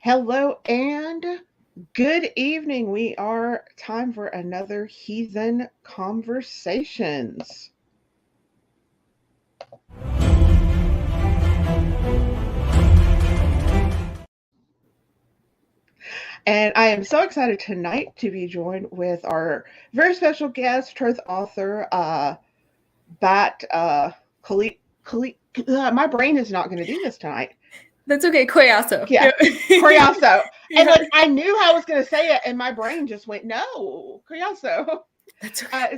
Hello and good evening. We are time for another Heathen Conversations. And I am so excited tonight to be joined with our very special guest, truth author, Bat my brain is not going to do this tonight. That's okay, Collazo. Yeah, Collazo. Yeah. And like I knew I was going to say it, and my brain just went, no, Collazo. That's okay.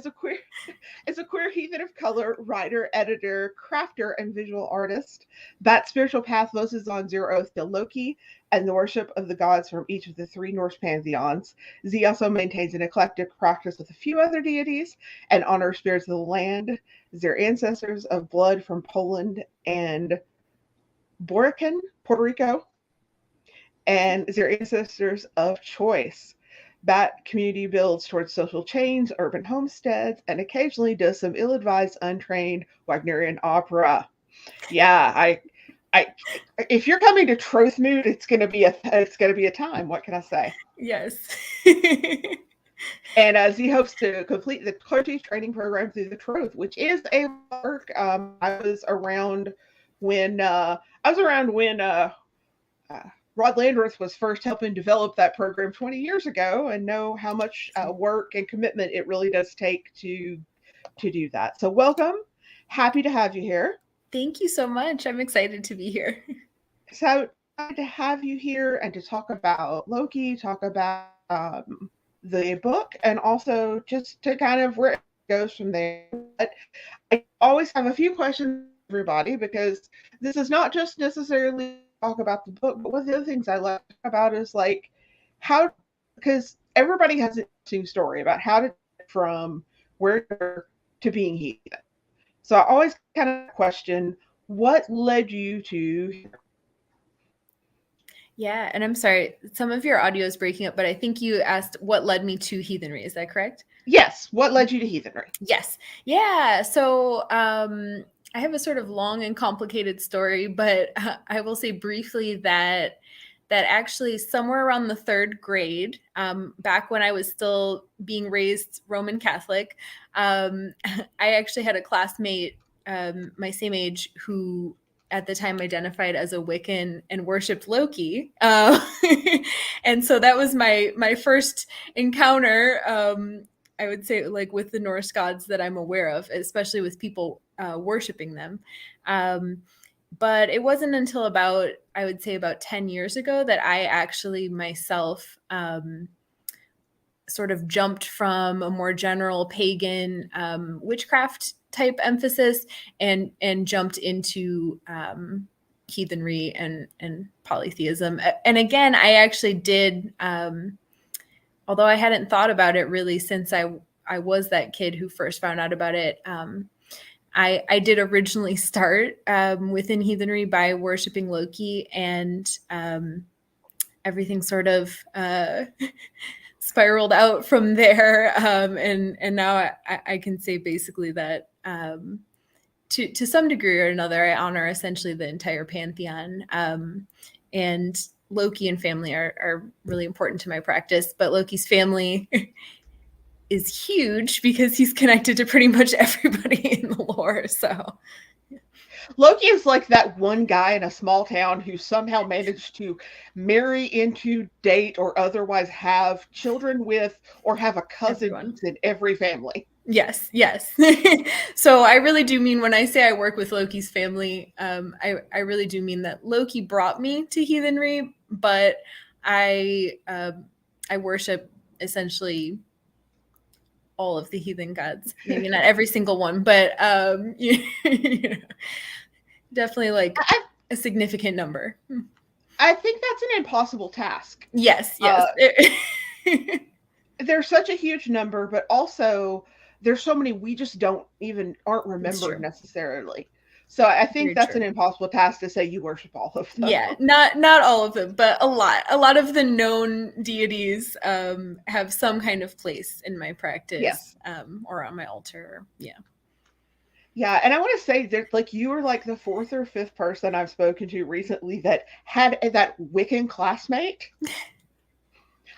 Is a queer heathen of color, writer, editor, crafter, and visual artist. Bat's spiritual path focuses on zero oath to Loki and the worship of the gods from each of the three Norse pantheons. Z also maintains an eclectic practice with a few other deities and honors spirits of the land, their ancestors of blood from Poland and Borican, Puerto Rico, and their ancestors of choice. Bat community builds towards social chains, urban homesteads, and occasionally does some ill-advised, untrained Wagnerian opera. Yeah, if you're coming to Truth Mood, it's gonna be a time. What can I say? Yes. And he hopes to complete the clergy training program through the Truth, which is a work. I was around when Rod Landreth was first helping develop that program 20 years ago, and know how much work and commitment it really does take to do that. So welcome. Happy to have you here. Thank you so much. I'm excited to be here. So glad to have you here and to talk about Loki, talk about the book, and also just to kind of where it goes from there. But I always have a few questions for everybody, because this is not just necessarily talk about the book, but one of the other things I like about is like how, because everybody has an interesting story about how to get from where to being heathen. So I always kind of question what led you to. Yeah, and I'm sorry, some of your audio is breaking up, but I think you asked what led me to heathenry. Is that correct? Yes, what led you to heathenry? Yes. Yeah. So I have a sort of long and complicated story, but I will say briefly that actually somewhere around the third grade, back when I was still being raised Roman Catholic, I actually had a classmate my same age who at the time identified as a Wiccan and worshipped Loki. And so that was my first encounter, I would say, like with the Norse gods that I'm aware of, especially with people worshiping them. But it wasn't until I would say about 10 years ago that I actually myself sort of jumped from a more general pagan witchcraft type emphasis and jumped into heathenry and polytheism. And again, I actually did, although I hadn't thought about it really since I was that kid who first found out about it. I did originally start within heathenry by worshiping Loki, and everything sort of spiraled out from there. And now I can say basically that to some degree or another, I honor essentially the entire pantheon. And Loki and family are really important to my practice, but Loki's family is huge because he's connected to pretty much everybody in the lore. So Loki is like that one guy in a small town who somehow managed to marry into, date, or otherwise have children with, or have a cousin in every family. Yes. So I really do mean, when I say I work with Loki's family, I really do mean that Loki brought me to heathenry, but I worship essentially all of the heathen gods. Maybe not every single one, but definitely like a significant number. I think that's an impossible task. Yes. There's such a huge number, but also there's so many we just aren't remembered necessarily. So I think that's an impossible task to say you worship all of them. Yeah, not all of them, but a lot. A lot of the known deities have some kind of place in my practice, yes. Or on my altar. Yeah. Yeah, and I want to say that like you were like the fourth or fifth person I've spoken to recently that had that Wiccan classmate.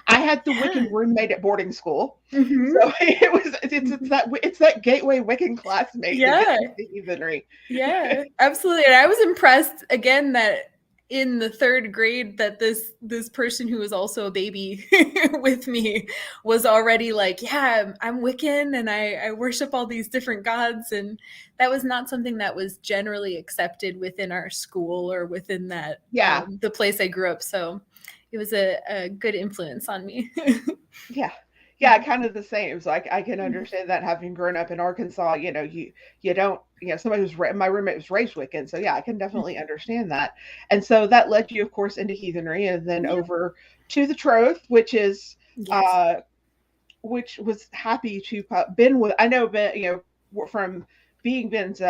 I had the Wiccan Yeah. roommate at boarding school, Hmm. so it's that gateway Wiccan classmate that gets Yeah. into heathenry. Yeah, absolutely. And I was impressed again that in the third grade that this person who was also a baby with me was already like, yeah, I'm Wiccan and I worship all these different gods. And that was not something that was generally accepted within our school or within that Yeah, the place I grew up. So it was a good influence on me. yeah, yeah, kind of the same. So I can understand that having grown up in Arkansas. You don't somebody my roommate was raised Wiccan, so yeah, I can definitely understand that. And so that led you, of course, into heathenry, and then Yeah. over to the Troth, Yes. uh which was happy to Ben was. I know Ben, from being Ben's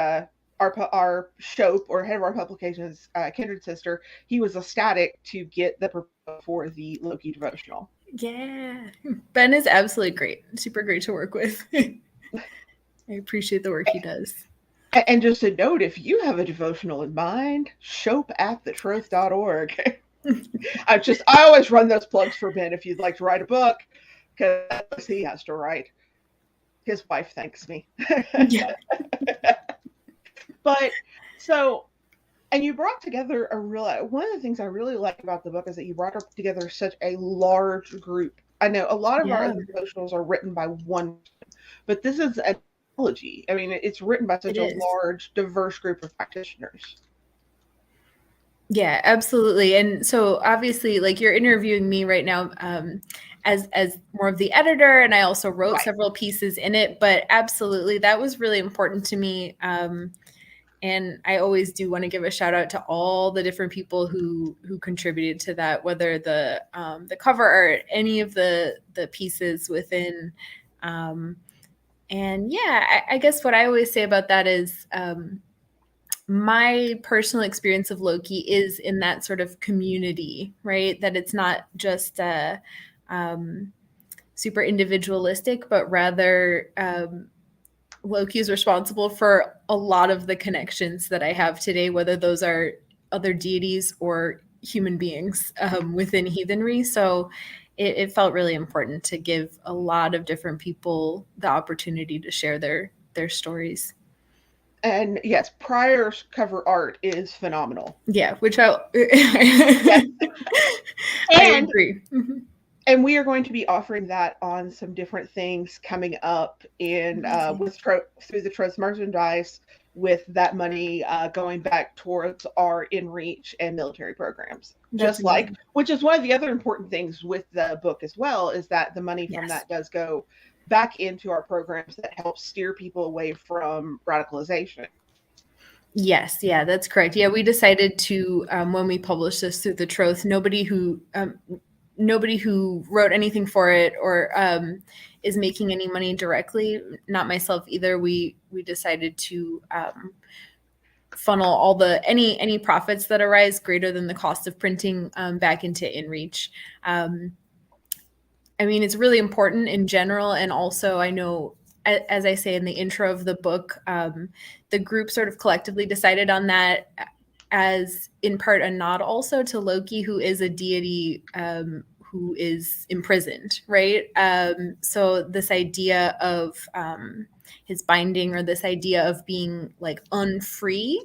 our shope or head of our publications, kindred sister. He was ecstatic to get the proposal for the Loki devotional. Yeah. Ben is absolutely great. Super great to work with. I appreciate the work he does. And just a note, if you have a devotional in mind, shope at thetroth.org. I always run those plugs for Ben if you'd like to write a book, because he has to write. His wife thanks me. Yeah. But so, and you brought together one of the things I really like about the book is that you brought together such a large group. I know a lot of our Yeah, other devotionals are written by one, but this is an anthology. I mean, it's written by it such a is. large, diverse group of practitioners. Yeah, absolutely. And so obviously, like you're interviewing me right now, as more of the editor, and I also wrote Right. several pieces in it. But absolutely, that was really important to me. And I always do want to give a shout out to all the different people who contributed to that, whether the cover art, any of the pieces within. And yeah, I guess what I always say about that is. My personal experience of Loki is in that sort of community, right? That it's not just um, super individualistic, but rather Loki is responsible for a lot of the connections that I have today, whether those are other deities or human beings within heathenry. So it felt really important to give a lot of different people the opportunity to share their stories. And yes, Pryor's cover art is phenomenal. Yeah, which I Yes. I And agree. Mhm. we are going to be offering that on some different things coming up in Amazing. through the Trust merchandise, with that money going back towards our in reach and military programs. That's Just like, amazing. which is one of the other important things with the book as well, is that the money from Yes. that does go back into our programs that help steer people away from radicalization. Yes, yeah, that's correct. Yeah, we decided to when we published this through the Troth, nobody who wrote anything for it or is making any money directly. Not myself either. We decided to funnel all the any profits that arise greater than the cost of printing back into InReach. Um, I mean, it's really important in general. And also, I know, as I say in the intro of the book, the group sort of collectively decided on that as in part a nod also to Loki, who is a deity who is imprisoned, right? So, this idea of his binding or this idea of being like unfree.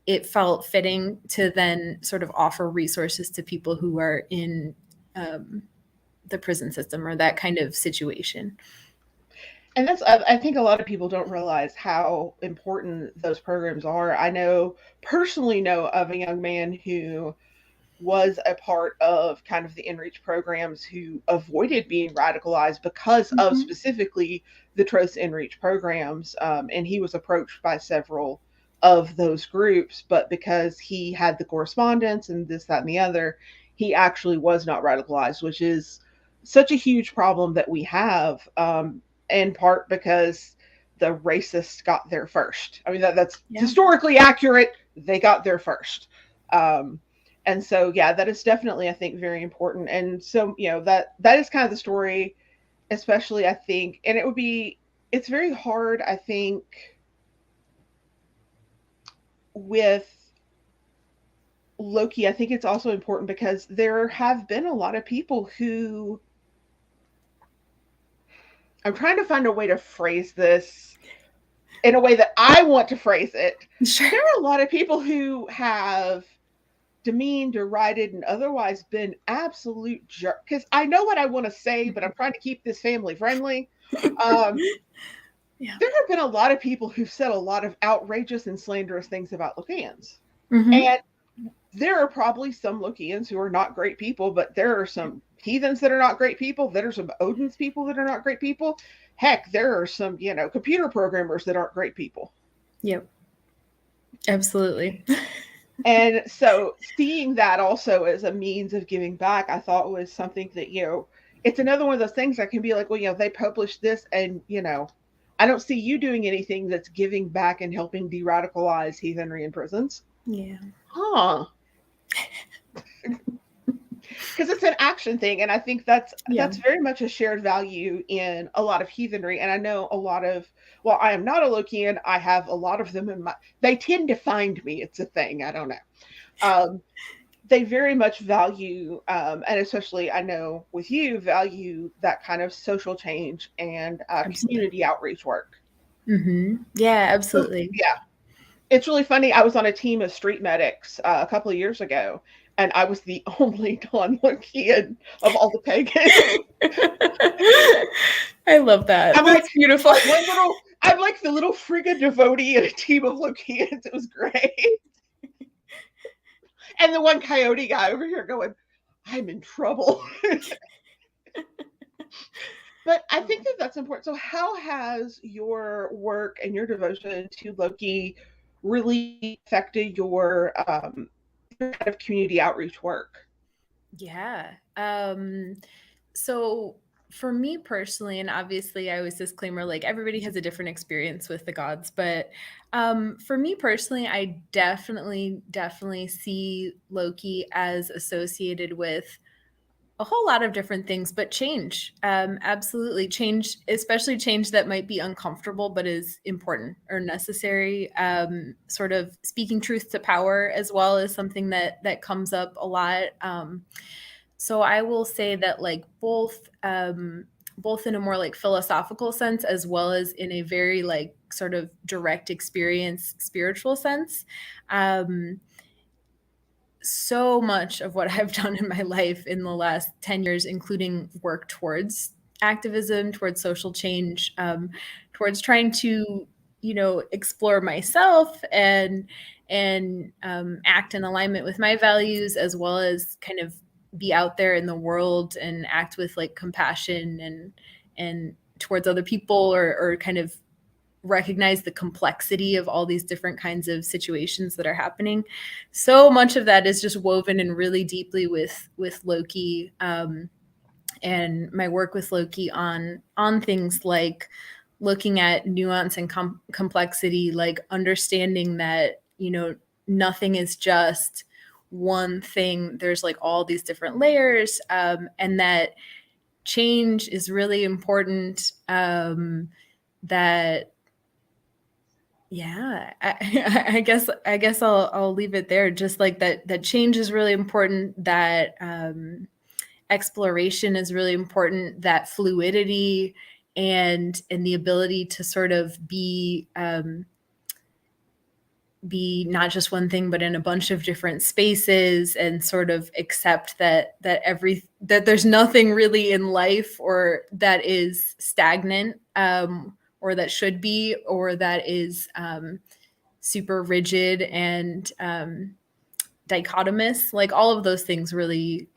It felt fitting to then sort of offer resources to people who are in um, the prison system or that kind of situation. And I think a lot of people don't realize how important those programs are. I know personally know of a young man who was a part of kind of the inreach programs who avoided being radicalized because of Mm-hmm. specifically the Trost inreach programs. And he was approached by several of those groups, but because he had the correspondence and this, that, and the other, he actually was not radicalized, which is such a huge problem that we have, in part because the racists got there first. I mean, that's Yeah. historically accurate. They got there first. Um, and so yeah, that is definitely, I think, very important. And so that is kind of the story, especially I think, and it would be it's very hard, I think, with Loki. I think it's also important because there have been a lot of people who, I'm trying to find a way to phrase this in a way that I want to phrase it. Sure. There are a lot of people who have demeaned, derided, and otherwise been absolute jerk. Because I know what I want to say, but I'm trying to keep this family friendly. Yeah. There have been a lot of people who've said a lot of outrageous and slanderous things about Lokians. Mm-hmm. And there are probably some Lokians who are not great people, but there are some heathens that are not great people. There are some Odin's people that are not great people. Heck, there are some, computer programmers that aren't great people. Yep. Absolutely. And so seeing that also as a means of giving back, I thought was something that, it's another one of those things that can be like, well, they published this and, I don't see you doing anything that's giving back and helping de-radicalize heathenry in prisons. Yeah. Huh. Because it's an action thing. And I think that's very much a shared value in a lot of heathenry. And I know a lot of, well, I am not a Lokian. I have a lot of them they tend to find me. It's a thing. I don't know. They very much value, and especially I know with you, value that kind of social change and community outreach work. Mm-hmm. Yeah, absolutely. So, yeah. It's really funny. I was on a team of street medics a couple of years ago, and I was the only non-Lokian of all the pagans. I love that. That's beautiful. I'm like the little Frigga devotee in a team of Lokians. It was great. And the one coyote guy over here going, I'm in trouble. But I think that's important. So how has your work and your devotion to Loki really affected your kind of community outreach work? Yeah. So for me personally, and obviously I always disclaimer, like everybody has a different experience with the gods, but for me personally, I definitely see Loki as associated with a whole lot of different things, but change, absolutely change, especially change that might be uncomfortable, but is important or necessary. Sort of speaking truth to power as well is something that comes up a lot. So I will say that like both in a more like philosophical sense, as well as in a very like sort of direct experience, spiritual sense. So much of what I've done in my life in the last 10 years, including work towards activism, towards social change, towards trying to, explore myself and act in alignment with my values, as well as kind of be out there in the world and act with like compassion and towards other people, or kind of recognize the complexity of all these different kinds of situations that are happening. So much of that is just woven in really deeply with Loki, and my work with Loki on things like looking at nuance and complexity, like understanding that, nothing is just one thing. There's like all these different layers, and that change is really important. That yeah, I guess I'll leave it there. Just like that change is really important. That exploration is really important. That fluidity and the ability to sort of be not just one thing, but in a bunch of different spaces, and sort of accept that there's nothing really in life or that is stagnant, or that should be, or that is super rigid and dichotomous. Like all of those things really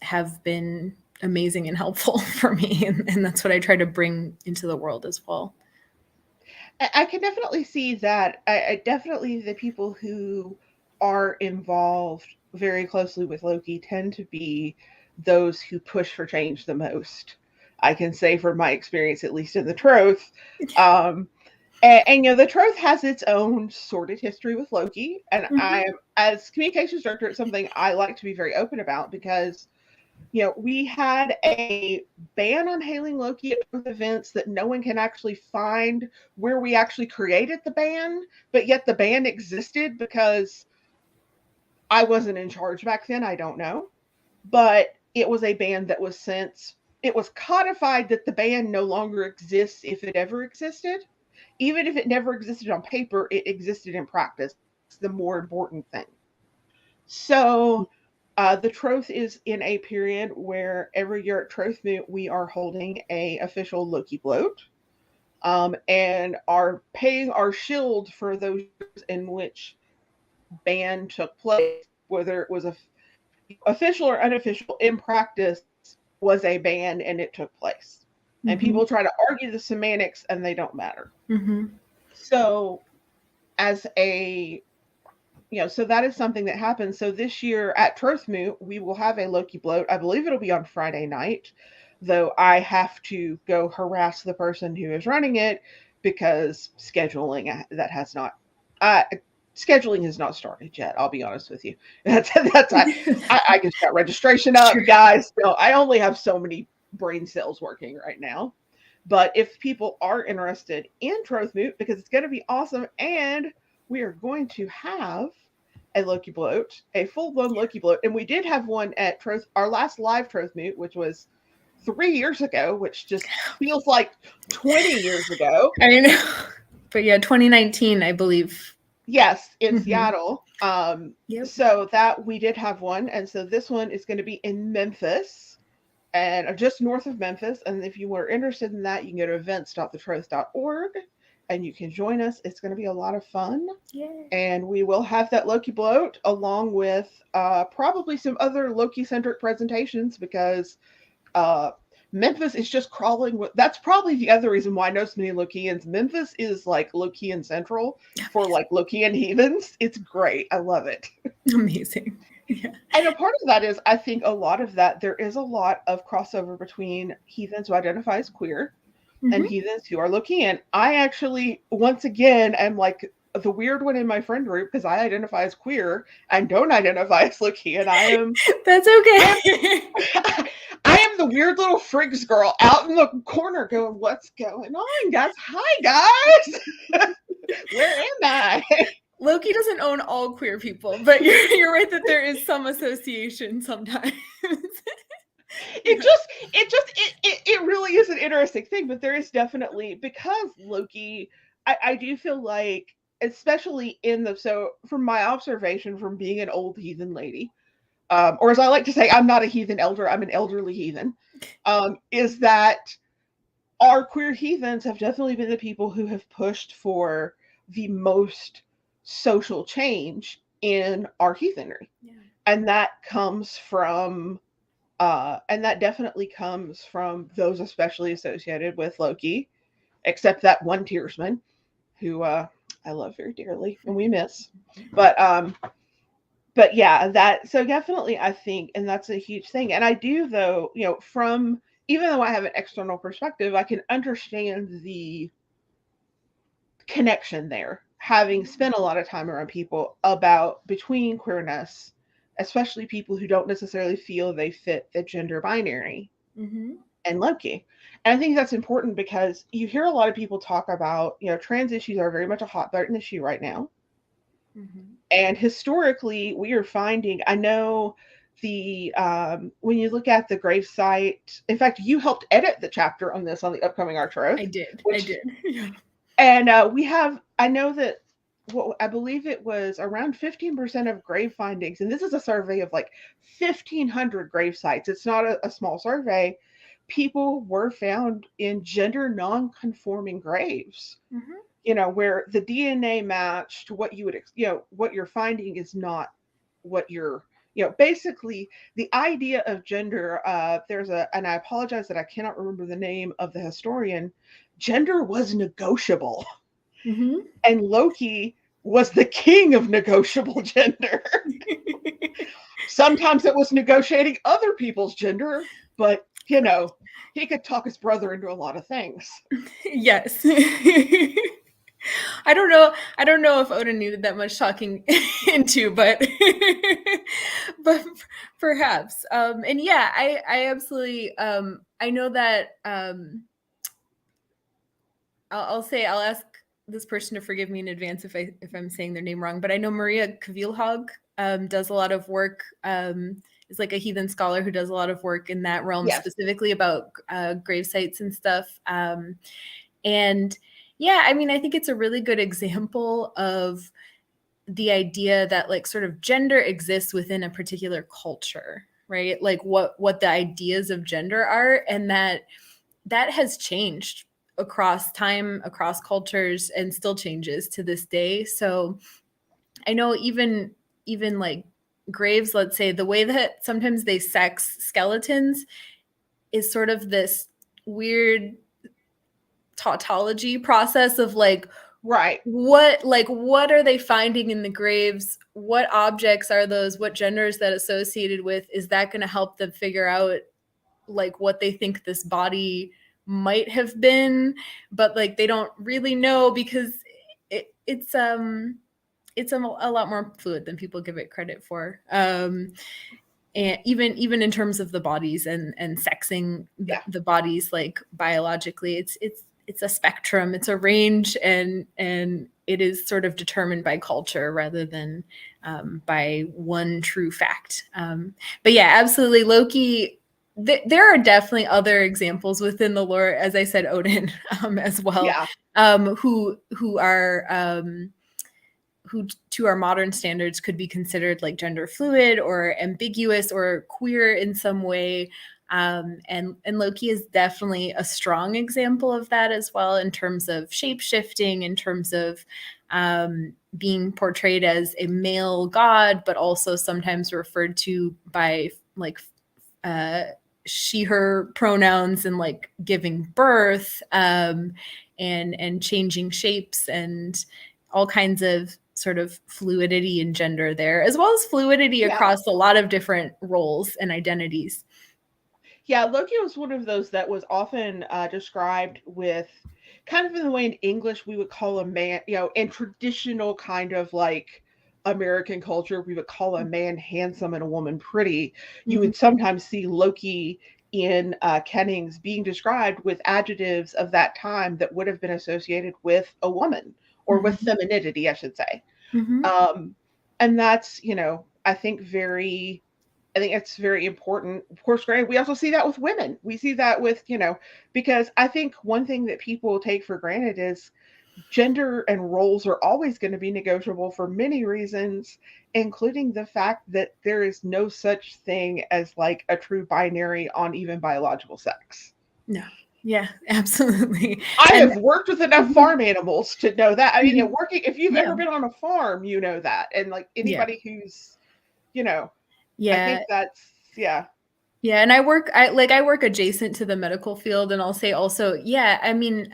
have been amazing and helpful for me. And that's what I try to bring into the world as well. I can definitely see that. I definitely, the people who are involved very closely with Loki tend to be those who push for change the most. I can say from my experience, at least in the Troth. And the Troth has its own sordid history with Loki. And I'm, as communications director, it's something I like to be very open about, because we had a ban on hailing Loki at both events that no one can actually find where we actually created the ban, but yet the ban existed because I wasn't in charge back then. I don't know. But it was a ban that was it was codified that the ban no longer exists if it ever existed. Even if it never existed on paper, it existed in practice. It's the more important thing. So the Troth is in a period where every year at Troth Moot we are holding a official Loki bloat, and are paying our shield for those years in which ban took place, whether it was official or unofficial. In practice, was a ban and it took place. Mm-hmm. And people try to argue the semantics, and they don't matter. Mm-hmm. So, so that is something that happens. So this year at Troth Moot, we will have a Loki bloat. I believe it'll be on Friday night, though I have to go harass the person who is running it because scheduling has not started yet. I'll be honest with you. I just got registration up, guys. So I only have so many brain cells working right now. But if people are interested in Troth Moot, because it's going to be awesome, and we are going to have a Loki bloat, a full-blown Loki bloat, and we did have one at our last live Troth Moot, which was 3 years ago, which just feels like 20 years ago. I know, but yeah, 2019, I believe. Yes, in Seattle. Yep. So that we did have one, and so this one is going to be in Memphis, and just north of Memphis. And if you were interested in that, you can go to events.thetroth.org. And you can join us. It's going to be a lot of fun. Yay. And we will have that Loki bloat along with probably some other Loki-centric presentations, because Memphis is just crawling with... That's probably the other reason why I know so many Lokians. Memphis is like Lokian Central for like Lokian heathens. It's great. I love it. Amazing. Yeah. And a part of that is, I think a lot of that, there is a lot of crossover between heathens who identify as queer and heathens who are Lokian. I actually, once again, am like the weird one in my friend group because I identify as queer and don't identify as Lokian. I am... That's okay. I am the weird little Friggs girl out in the corner going, what's going on, guys? Hi, guys. Where am I? Loki doesn't own all queer people, but you're right that there is some association sometimes. It really is an interesting thing, but there is definitely, because Loki, I do feel like, especially so from my observation from being an old heathen lady, or as I like to say, I'm not a heathen elder, I'm an elderly heathen, is that our queer heathens have definitely been the people who have pushed for the most social change in our heathenry. Yeah. And that comes from... and that definitely comes from those especially associated with Loki, except that one Tearsman, who I love very dearly and we miss. But yeah, so definitely I think, and that's a huge thing. And I do, though, even though I have an external perspective, I can understand the connection there, having spent a lot of time around people between queerness, especially people who don't necessarily feel they fit the gender binary, and Loki. And I think that's important because you hear a lot of people talk about, trans issues are very much a hot button issue right now. And historically, we are finding, I know when you look at the gravesite, in fact, you helped edit the chapter on this on the upcoming Artroth. I did. Yeah. And I know that, I believe it was around 15% of grave findings, and this is a survey of like 1,500 grave sites. It's not a small survey. People were found in gender non-conforming graves, where the DNA matched what you would, what you're finding is not what you're, basically the idea of gender. And I apologize that I cannot remember the name of the historian. Gender was negotiable. And Loki was the king of negotiable gender. Sometimes it was negotiating other people's gender, but he could talk his brother into a lot of things. Yes. I don't know if Odin needed that much talking into, but Perhaps. And yeah, I absolutely, I know that, I'll ask this person to forgive me in advance if I'm saying their name wrong, but I know Maria Kavilhag does a lot of work, is like a heathen scholar who does a lot of work in that realm, Yes. specifically about grave sites and stuff. And yeah, I mean, I think it's a really good example of the idea that like sort of gender exists within a particular culture, right? Like what the ideas of gender are, and that has changed across time, across cultures, and still changes to this day. So I know even like graves, let's say, the way that sometimes they sex skeletons is sort of this weird tautology process of like, Right. what are they finding in the graves? What objects are those? What gender is that associated with? Is that going to help them figure out like what they think this body might have been? But like they don't really know, because it's a lot more fluid than people give it credit for. And even in terms of the bodies and sexing the bodies, like biologically, it's a spectrum, it's a range, and it is sort of determined by culture rather than by one true fact. But yeah, absolutely, Loki. There are definitely other examples within the lore, as I said, Odin as well, who are who to our modern standards could be considered like gender fluid or ambiguous or queer in some way. And Loki is definitely a strong example of that as well, in terms of shape shifting, in terms of being portrayed as a male god, but also sometimes referred to by like she, her pronouns, and like giving birth, and changing shapes, and all kinds of sort of fluidity in gender there, as well as fluidity across a lot of different roles and identities. Yeah, Loki was one of those that was often described with kind of in the way in English we would call a man, in traditional kind of like American culture, we would call a man handsome and a woman pretty. You would sometimes see Loki in kennings being described with adjectives of that time that would have been associated with a woman or with femininity, I should say. And that's, I think it's very important. Of course, granted, we also see that with women. We see that with, because I think one thing that people take for granted is gender and roles are always going to be negotiable for many reasons, including the fact that there is no such thing as like a true binary on even biological sex. No. Yeah, absolutely. I have worked with enough farm animals to know that. I mean, if you've ever been on a farm, you know that. And like anybody who's, I think that's, Yeah, and I work adjacent to the medical field, and I'll say also, I mean,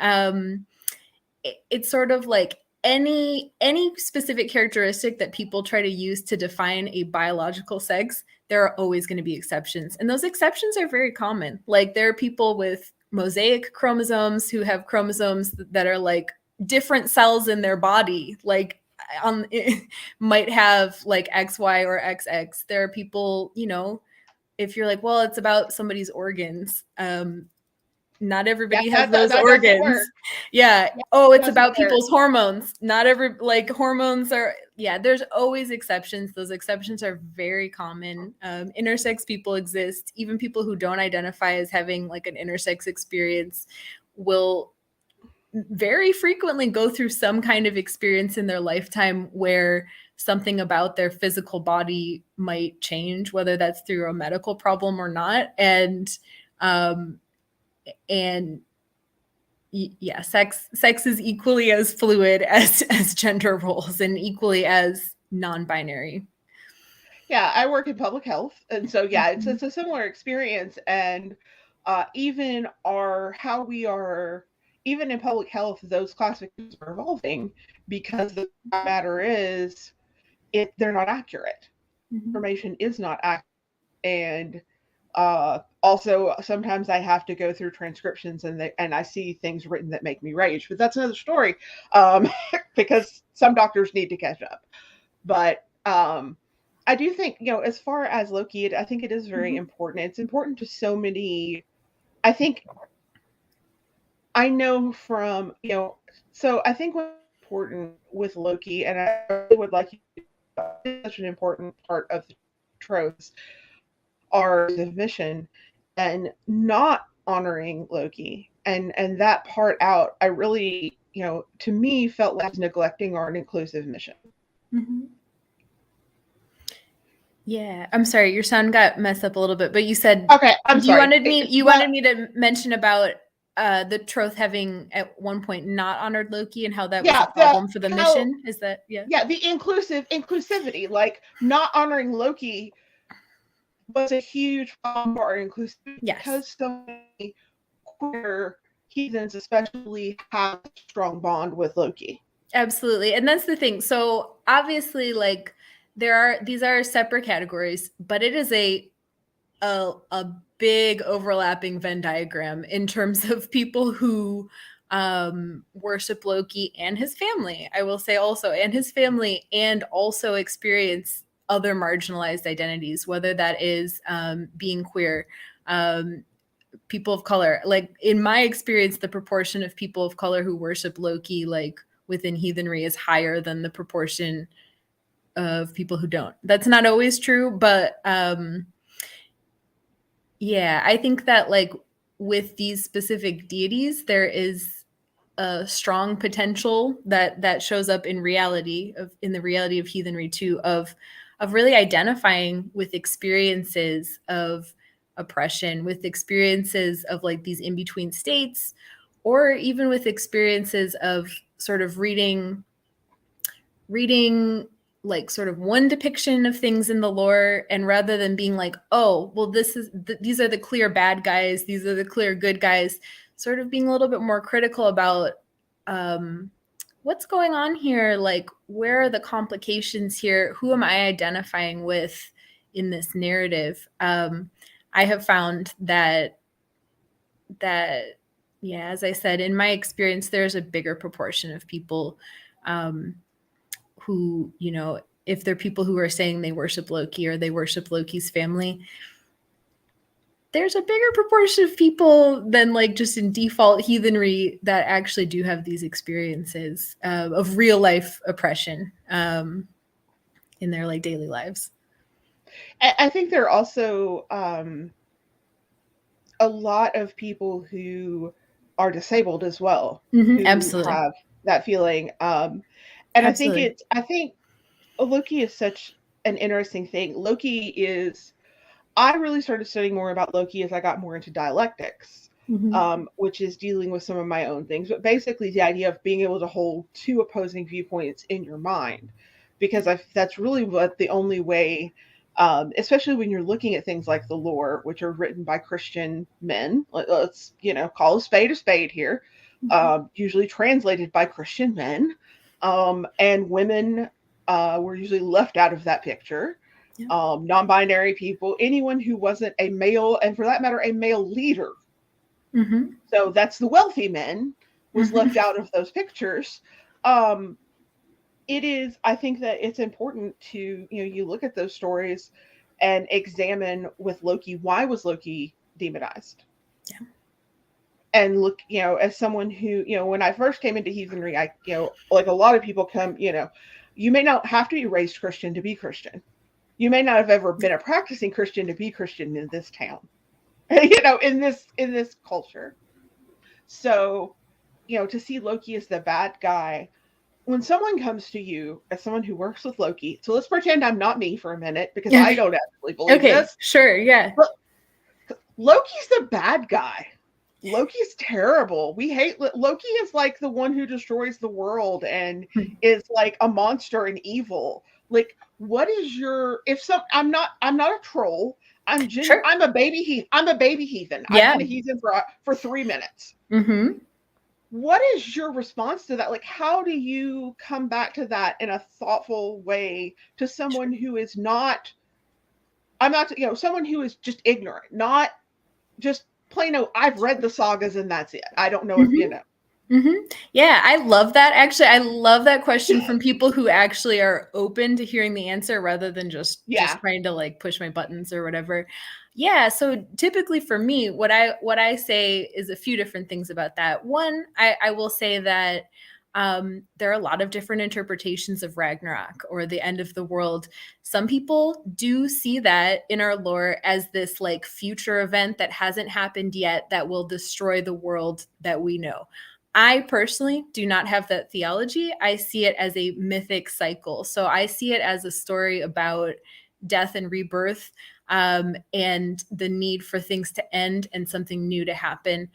it's sort of like any specific characteristic that people try to use to define a biological sex, there are always going to be exceptions. And those exceptions are very common. Like there are people with mosaic chromosomes who have chromosomes that are like different cells in their body, like might have like XY or XX. There are people, if you're like, well, it's about somebody's organs. Not everybody has those organs. Oh, it's about people's hormones. Not every, like hormones are, there's always exceptions. Those exceptions are very common. Intersex people exist. Even people who don't identify as having like an intersex experience will very frequently go through some kind of experience in their lifetime where something about their physical body might change, whether that's through a medical problem or not. And sex is equally as fluid as gender roles, and equally as non-binary. Yeah, I work in public health, and so it's a similar experience. And even how we are, even in public health, those classifications are evolving, because the matter is, they're not accurate. Information is not accurate, and also sometimes I have to go through transcriptions and I see things written that make me rage, but that's another story, because some doctors need to catch up. But I do think, as far as Loki, I think it is very important. It's important to so many. I think I know from, so I think what's important with Loki, and I really would like you to, it's such an important part of the tropes, are the mission and not honoring Loki. And that part out, I really, to me, felt like neglecting our inclusive mission. Mm-hmm. Yeah, I'm sorry, your sound got messed up a little bit, but you said okay. I'm sorry. You wanted me to mention about the Troth having at one point not honored Loki and how that was a problem for the mission. Is that Yeah, the inclusivity, like not honoring Loki was a huge problem for our inclusivity because so many queer heathens especially have a strong bond with Loki. Absolutely. And that's the thing. So obviously, like, these are separate categories, but it is a big overlapping Venn diagram in terms of people who worship Loki and his family. I will say also, and his family, and also experience other marginalized identities, whether that is being queer, people of color. Like, in my experience, the proportion of people of color who worship Loki, like, within heathenry is higher than the proportion of people who don't. That's not always true, but yeah, I think that, like, with these specific deities, there is a strong potential that shows up in the reality of heathenry too, of really identifying with experiences of oppression, with experiences of, like, these in-between states, or even with experiences of sort of reading like sort of one depiction of things in the lore, and rather than being like, oh, well, these are the clear bad guys, these are the clear good guys, sort of being a little bit more critical about what's going on here, like, where are the complications here, who am I identifying with in this narrative. I have found that yeah, as I said, in my experience, there's a bigger proportion of people who, if they're people who are saying they worship Loki or they worship Loki's family, there's a bigger proportion of people than, like, just in default heathenry that actually do have these experiences of real life oppression in their, like, daily lives. I think there are also a lot of people who are disabled as well, who absolutely have that feeling. And absolutely. I think Loki is such an interesting thing. I really started studying more about Loki as I got more into dialectics, which is dealing with some of my own things. But basically the idea of being able to hold two opposing viewpoints in your mind, because that's really what the only way, especially when you're looking at things like the lore, which are written by Christian men. Let's, call a spade here, usually translated by Christian men, and women were usually left out of that picture. Yeah. Non-binary people, anyone who wasn't a male, and for that matter, a male leader. So that's the wealthy men was left out of those pictures. I think that it's important to, you look at those stories and examine with Loki, why was Loki demonized? Yeah. And look, as someone who, when I first came into heathenry, I, like a lot of people come, you may not have to be raised Christian to be Christian. You may not have ever been a practicing Christian to be Christian in this town, in this culture. So, to see Loki as the bad guy, when someone comes to you as someone who works with Loki, so let's pretend I'm not me for a minute, because I don't actually believe this. Sure, yeah. But Loki's the bad guy. Loki's terrible. We hate Loki. Is like the one who destroys the world and is like a monster and evil. Like, what is your? I'm not a troll. I'm a baby heathen. I'm a baby heathen. Yeah. I've been a heathen for 3 minutes. What is your response to that? Like, how do you come back to that in a thoughtful way to someone who is not? I'm not, someone who is just ignorant, not just plain. I've read the sagas and that's it. I don't know if you know. Yeah, I love that. Actually, I love that question from people who actually are open to hearing the answer rather than just Yeah. trying to like push my buttons or whatever. Yeah, so typically for me, what I say is a few different things about that. One, I will say that there are a lot of different interpretations of Ragnarok or the end of the world. Some people do see that in our lore as this like future event that hasn't happened yet that will destroy the world that we know. I personally do not have that theology. I see it as a mythic cycle. So I see it as a story about death and rebirth, and the need for things to end and something new to happen,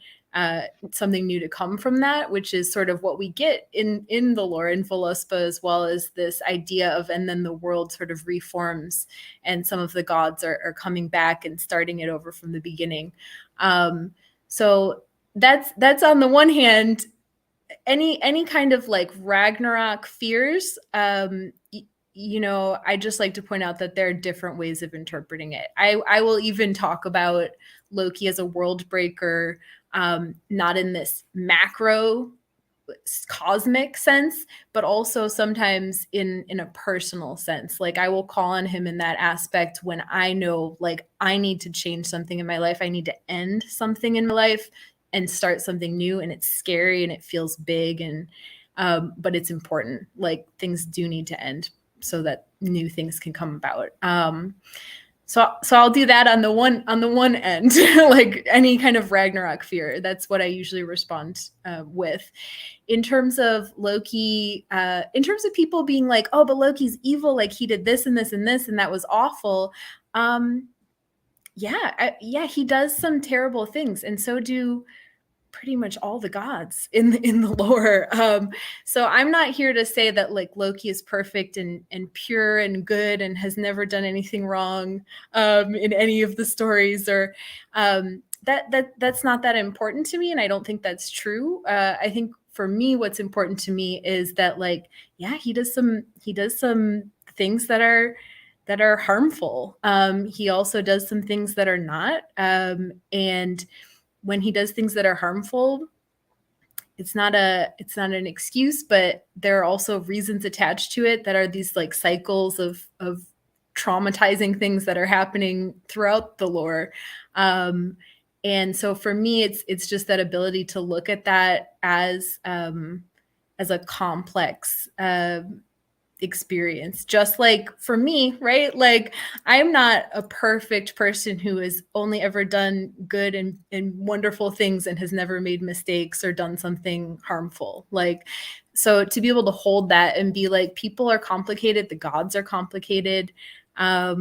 something new to come from that, which is sort of what we get in the lore in Voluspa, as well as this idea of, and then the world sort of reforms and some of the gods are coming back and starting it over from the beginning. So that's on the one hand, any kind of like Ragnarok fears. I just like to point out that there are different ways of interpreting it. I will even talk about Loki as a world breaker, not in this macro cosmic sense, but also sometimes in a personal sense. Like I will call on him in that aspect when I know like I need to change something in my life. I need to end something in my life and start something new, and it's scary and it feels big, and but it's important. Like things do need to end so that new things can come about. So I'll do that on the one end, like any kind of Ragnarok fear. That's what I usually respond with. In terms of Loki, in terms of people being like, oh, but Loki's evil, like he did this and this and this, and that was awful. Yeah, he does some terrible things, and so do pretty much all the gods in the lore. So I'm not here to say that like Loki is perfect and pure and good and has never done anything wrong in any of the stories, or that's not that important to me, and I don't think that's true. I think for me, what's important to me is that like, yeah, he does some things that are harmful. He also does some things that are not, and when he does things that are harmful, it's not an excuse, but there are also reasons attached to it that are these like cycles of traumatizing things that are happening throughout the lore. And so for me, it's just that ability to look at that as a complex experience, just like for me, right? Like I'm not a perfect person who has only ever done good and wonderful things and has never made mistakes or done something harmful. Like, so to be able to hold that and be like, people are complicated, the gods are complicated. I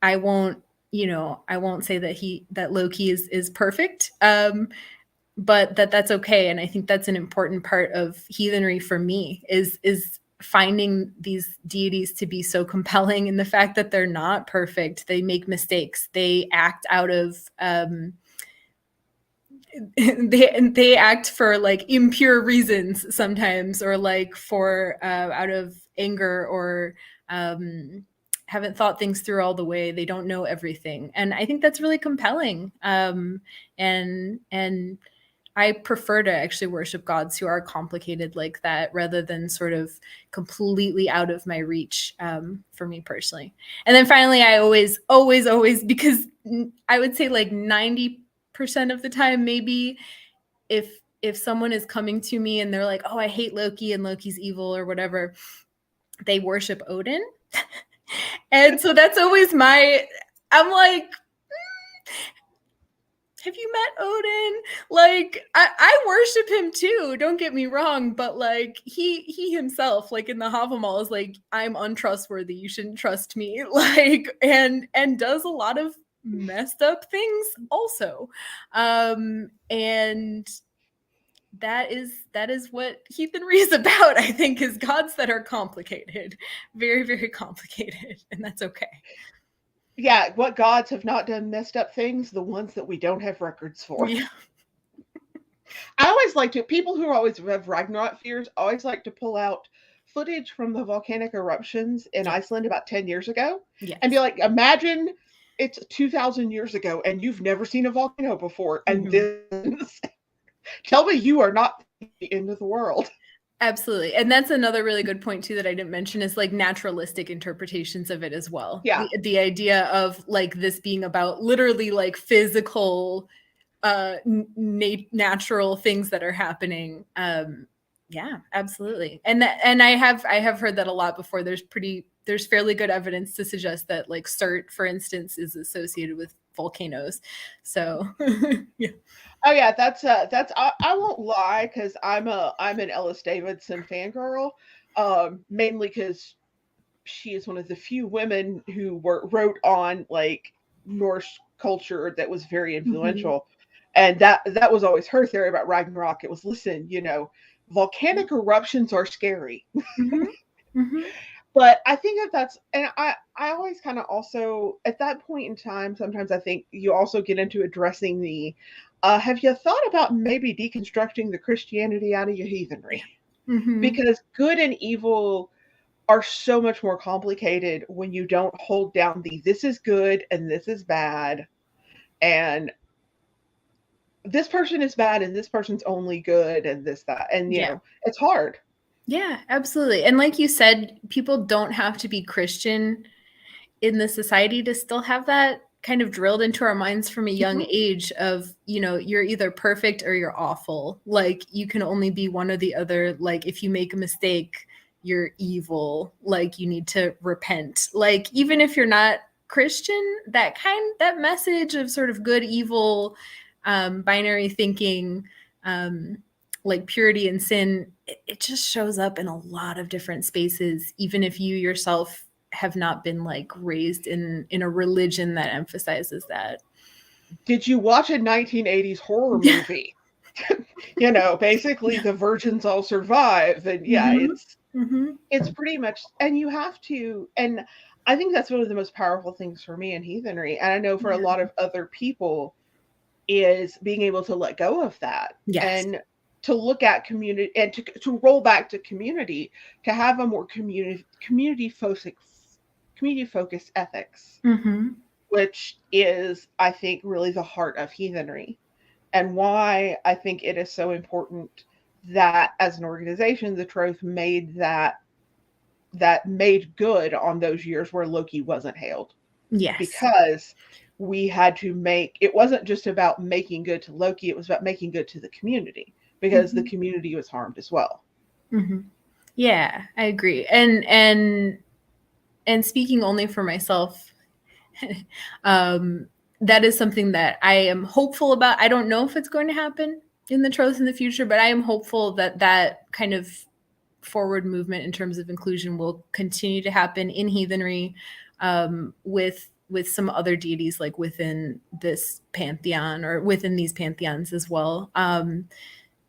won't say that Loki is perfect. But that's okay. And I think that's an important part of heathenry for me is finding these deities to be so compelling in the fact that they're not perfect. They make mistakes. They act out of they act for like impure reasons sometimes, or like for out of anger, or haven't thought things through all the way. They don't know everything, and I think that's really compelling. And I prefer to actually worship gods who are complicated like that, rather than sort of completely out of my reach, for me personally. And then finally, I always, because I would say like 90% of the time, maybe if someone is coming to me and they're like, oh, I hate Loki and Loki's evil or whatever, they worship Odin. And so that's always I'm like, have you met Odin? Like, I worship him too, don't get me wrong, but like he himself, like in the Havamal, is like, I'm untrustworthy, you shouldn't trust me. Like, and does a lot of messed up things also. And that is what heathenry is about, I think, is gods that are complicated, very, very complicated, and that's okay. Yeah, what gods have not done messed up things? The ones that we don't have records for. Yeah. I always like to, people who always have Ragnarok fears always like to pull out footage from the volcanic eruptions in Iceland about 10 years ago, Yes. and be like, imagine it's 2,000 years ago and you've never seen a volcano before, and this Tell me you are not the end of the world. Absolutely. And that's another really good point too that I didn't mention is like naturalistic interpretations of it as well. Yeah. The idea of like this being about literally like physical natural things that are happening. Yeah, absolutely. And I have heard that a lot before. There's fairly good evidence to suggest that like CERT, for instance, is associated with volcanoes. So yeah. Oh yeah, that's I won't lie because I'm an Ellis Davidson fangirl, mainly because she is one of the few women who wrote on like Norse culture that was very influential, and that was always her theory about Ragnarok. It was, listen, volcanic eruptions are scary. But I think that's, and I always kind of also, at that point in time, sometimes I think you also get into addressing have you thought about maybe deconstructing the Christianity out of your heathenry? Because good and evil are so much more complicated when you don't hold down this is good and this is bad, and this person is bad and this person's only good, and that, and it's hard. Yeah, absolutely. And like you said, people don't have to be Christian in the society to still have that kind of drilled into our minds from a young age of, you're either perfect or you're awful. Like you can only be one or the other. Like if you make a mistake, you're evil. Like you need to repent. Like even if you're not Christian, that message of sort of good, evil, binary thinking, like purity and sin, it just shows up in a lot of different spaces, even if you yourself have not been like raised in a religion that emphasizes that. Did you watch a 1980s horror movie? Basically the virgins all survive, and it's pretty much, and you have to, and I think that's one of the most powerful things for me in heathenry, and I know for a lot of other people, is being able to let go of that. And to look at community, and to roll back to community, to have a more community focused ethics, which is, I think, really the heart of heathenry, and why I think it is so important that as an organization, the Troth made that made good on those years where Loki wasn't hailed. Yes. Because we had to it wasn't just about making good to Loki, it was about making good to the community, because the community was harmed as well. Yeah, I agree. And speaking only for myself, that is something that I am hopeful about. I don't know if it's going to happen in the Troth in the future, but I am hopeful that kind of forward movement in terms of inclusion will continue to happen in heathenry, with some other deities like within this pantheon or within these pantheons as well,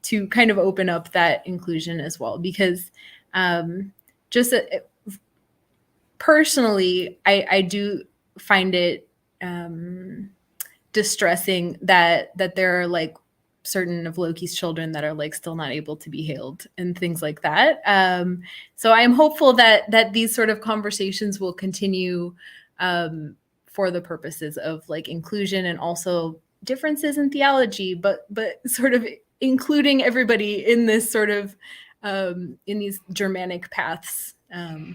to kind of open up that inclusion as well. Because personally, I do find it distressing that there are like certain of Loki's children that are like still not able to be hailed and things like that. So I'm hopeful that these sort of conversations will continue, for the purposes of like inclusion and also differences in theology, but sort of including everybody in this sort of in these Germanic paths. I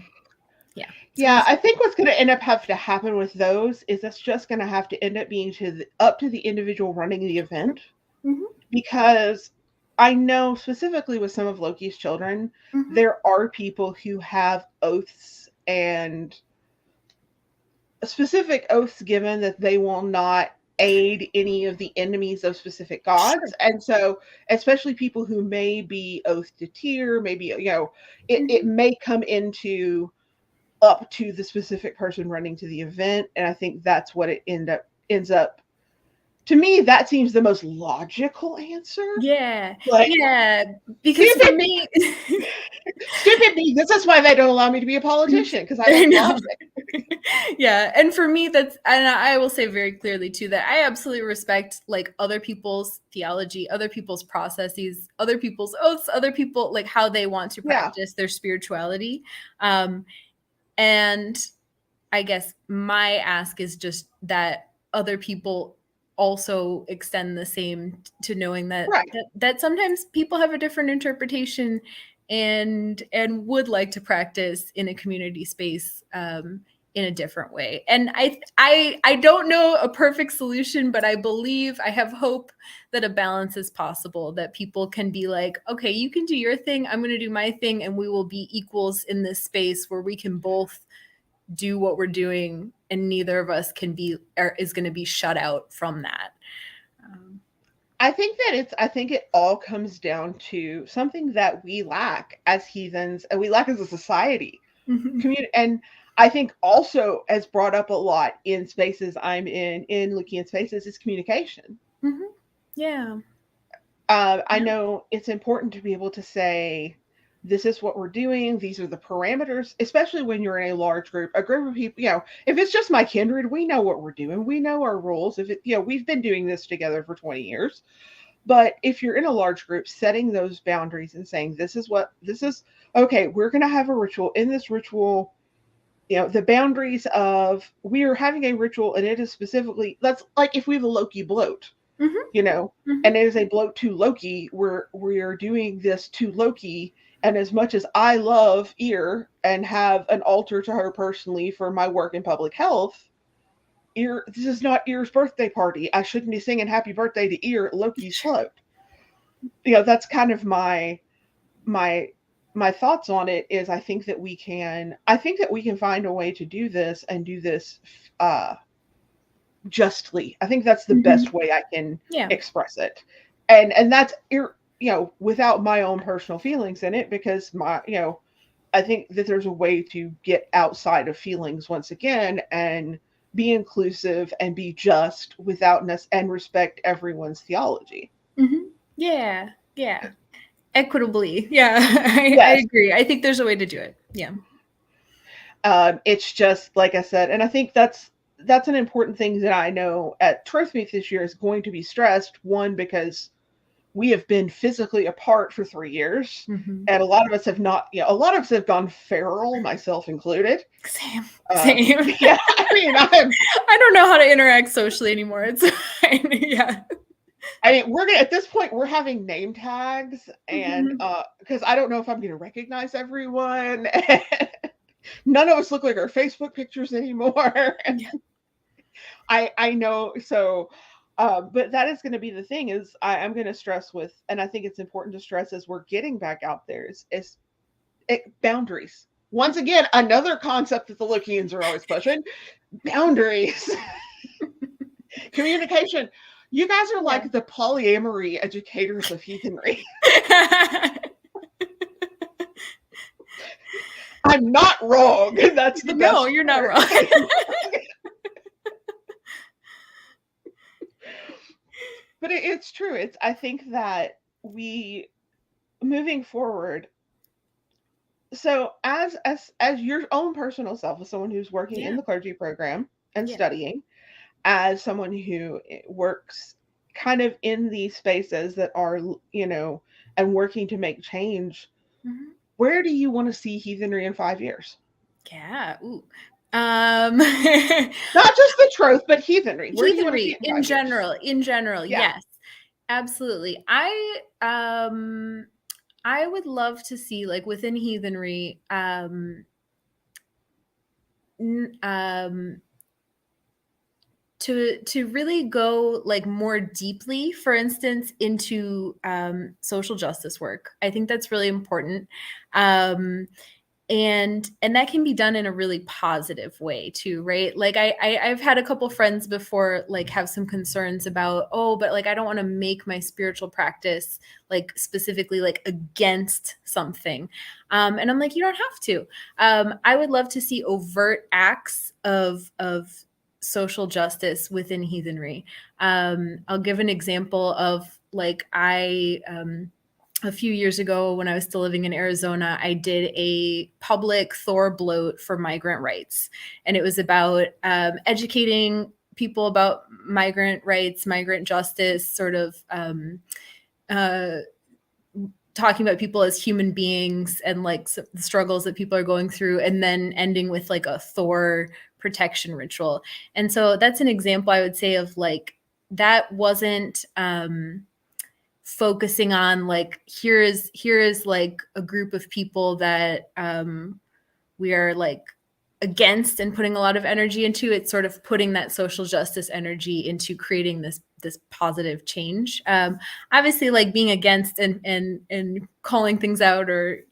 think what's going to end up have to happen with those is that's just going to have to end up being up to the individual running the event. Because I know specifically with some of Loki's children, there are people who have oaths, and specific oaths given that they will not aid any of the enemies of specific gods. And so especially people who may be oath to Tyr, maybe, it may come up to the specific person running to the event. And I think that's what it ends up. To me, that seems the most logical answer. Yeah. Because for me, stupid me. This is why they don't allow me to be a politician, because I like logic. Yeah. And for me, and I will say very clearly too, that I absolutely respect like other people's theology, other people's processes, other people's oaths, other people, like how they want to practice their spirituality. And I guess my ask is just that other people also extend the same to knowing that, Right. that sometimes people have a different interpretation and would like to practice in a community space in a different way. And I don't know a perfect solution, but I believe, I have hope that a balance is possible, that people can be like, okay, you can do your thing, I'm going to do my thing, and we will be equals in this space where we can both do what we're doing, and neither of us can be, or is going to be shut out from that. I think it all comes down to something that we lack as heathens, and we lack as a society. And I think also, as brought up a lot in spaces I'm in looking at spaces, is communication. Yeah. I know it's important to be able to say, this is what we're doing, these are the parameters, especially when you're in a large group, a group of people. If it's just my kindred, we know what we're doing, we know our rules. If it, we've been doing this together for 20 years. But if you're in a large group, setting those boundaries and saying, this is okay, we're going to have a ritual. In this ritual, the boundaries of, we are having a ritual, and it is specifically, that's like if we have a Loki bloat, and it is a bloat to Loki, we are doing this to Loki. And as much as I love Ear and have an altar to her personally for my work in public health, Ear, this is not Ear's birthday party. I shouldn't be singing happy birthday to Ear at Loki's float. That's kind of my thoughts on it. Is I think that we can find a way to do this, and do this justly. I think that's the best way I can express it. And that's, without my own personal feelings in it, because I think that there's a way to get outside of feelings once again, and be inclusive and be just withoutness, and respect everyone's theology. Yeah. Equitably. Yeah. I agree. I think there's a way to do it. Yeah. It's just, like I said, and I think that's an important thing that I know at Truth Meet this year is going to be stressed. One, because we have been physically apart for 3 years, and a lot of us have not. A lot of us have gone feral, myself included. Same. Yeah, I mean, I don't know how to interact socially anymore. It's fine. Yeah. I mean, at this point, we're having name tags, and because I don't know if I'm going to recognize everyone. None of us look like our Facebook pictures anymore. I know. So, but that is going to be the thing, is I'm going to stress with, and I think it's important to stress as we're getting back out there, is boundaries. Once again, another concept that the Lokians are always pushing: boundaries. Communication. You guys are like the polyamory educators of heathenry. I'm not wrong. That's the best. No, you're not wrong. But it's true. I think that we, moving forward, so as your own personal self, as someone who's working in the clergy program and studying, as someone who works kind of in these spaces that are, and working to make change, where do you want to see heathenry in 5 years? Yeah. Ooh. Not just the truth, but heathenry. Where heathenry in general. Yes, absolutely. I would love to see, like, within heathenry, to really go, like, more deeply, for instance, into social justice work. I think that's really important. And that can be done in a really positive way too, right? Like I've had a couple friends before, like, have some concerns about, but like, I don't want to make my spiritual practice, like, specifically, like, against something. And I'm like, you don't have to. I would love to see overt acts of social justice within heathenry. I'll give an example of, like, a few years ago, when I was still living in Arizona, I did a public Thor bloat for migrant rights. And it was about educating people about migrant rights, migrant justice, sort of talking about people as human beings, and, like, the struggles that people are going through, and then ending with, like, a Thor protection ritual. And so that's an example, I would say, of, like, that wasn't focusing on like, here is like a group of people that we are like against and putting a lot of energy into. It's sort of putting that social justice energy into creating this positive change. Obviously, like being against and calling things out, or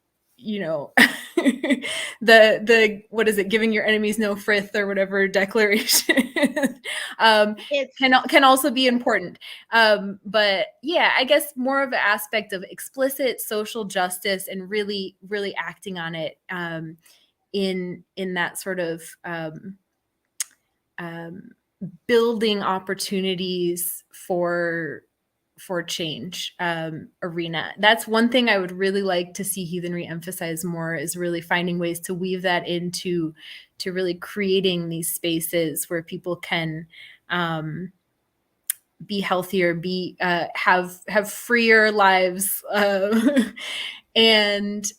the what is it, giving your enemies no frith or whatever declaration can also be important. But yeah, I guess more of an aspect of explicit social justice and really acting on it in that sort of building opportunities for change arena. That's one thing I would really like to see heathenry emphasize more, is really finding ways to weave that into really creating these spaces where people can be healthier, be have freer lives, and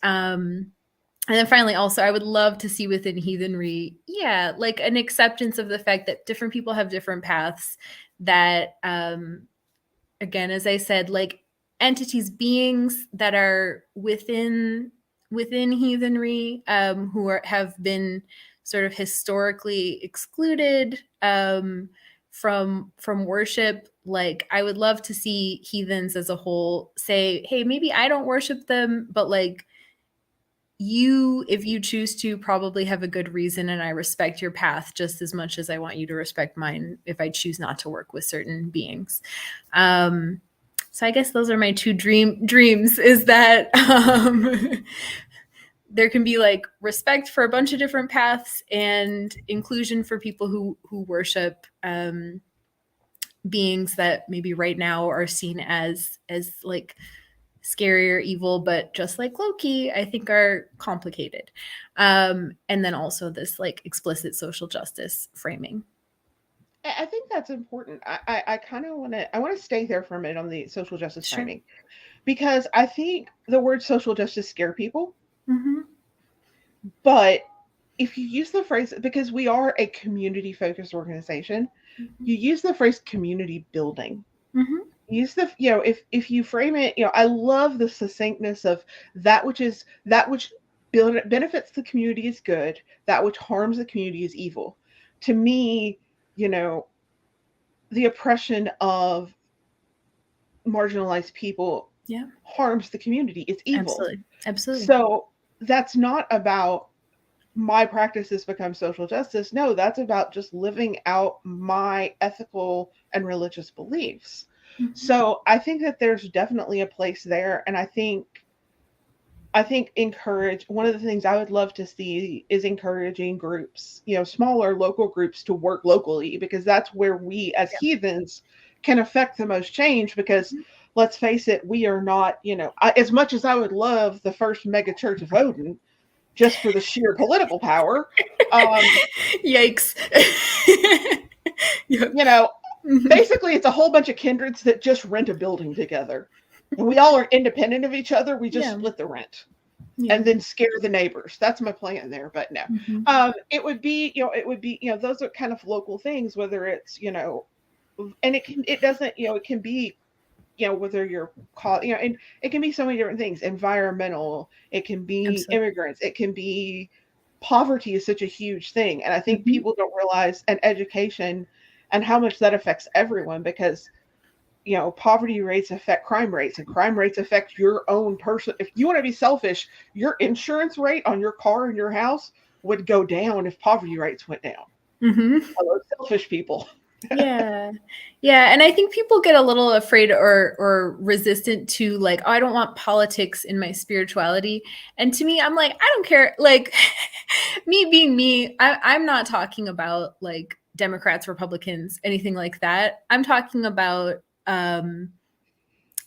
then finally, also, I would love to see within heathenry, like an acceptance of the fact that different people have different paths, that again, as I said, like entities, beings that are within heathenry, who have been sort of historically excluded from worship. Like, I would love to see heathens as a whole say, hey, maybe I don't worship them, but like, you, if you choose to, probably have a good reason, and I respect your path just as much as I want you to respect mine if I choose not to work with certain beings. So I guess those are my two dreams, is that there can be like respect for a bunch of different paths and inclusion for people who worship beings that maybe right now are seen as like scary or evil, but just like Loki, I think are complicated. And then also this like explicit social justice framing. I think that's important. I kind of want to stay there for a minute on the social justice framing, because I think the word social justice scare people. Mm-hmm. But if you use the phrase, because we are a community focused organization, you use the phrase community building. Mm-hmm. Use the, if you frame it, I love the succinctness of that which benefits the community is good, that which harms the community is evil. To me, the oppression of marginalized people harms the community. It's evil. Absolutely. So that's not about my practices become social justice. No, that's about just living out my ethical and religious beliefs. Mm-hmm. So I think that there's definitely a place there. And I think one of the things I would love to see is encouraging groups, smaller local groups, to work locally, because that's where we as heathens can affect the most change. Because let's face it, we are not, as much as I would love the first mega church of Odin, just for the sheer political power. Yikes. Basically it's a whole bunch of kindreds that just rent a building together. And we all are independent of each other. We just split the rent and then scare the neighbors. That's my plan there. But no, it would be, those are kind of local things, whether it's, and it can be, whether you're called, and it can be so many different things. Environmental, it can be immigrants, it can be poverty is such a huge thing. And I think people don't realize, and education, and how much that affects everyone, because, poverty rates affect crime rates, and crime rates affect your own person. If you want to be selfish, your insurance rate on your car and your house would go down if poverty rates went down. Hello, selfish people. Yeah. And I think people get a little afraid or resistant to like, oh, I don't want politics in my spirituality. And to me, I'm like, I don't care. Like, me being me, I'm not talking about like Democrats, Republicans, anything like that. I'm talking about,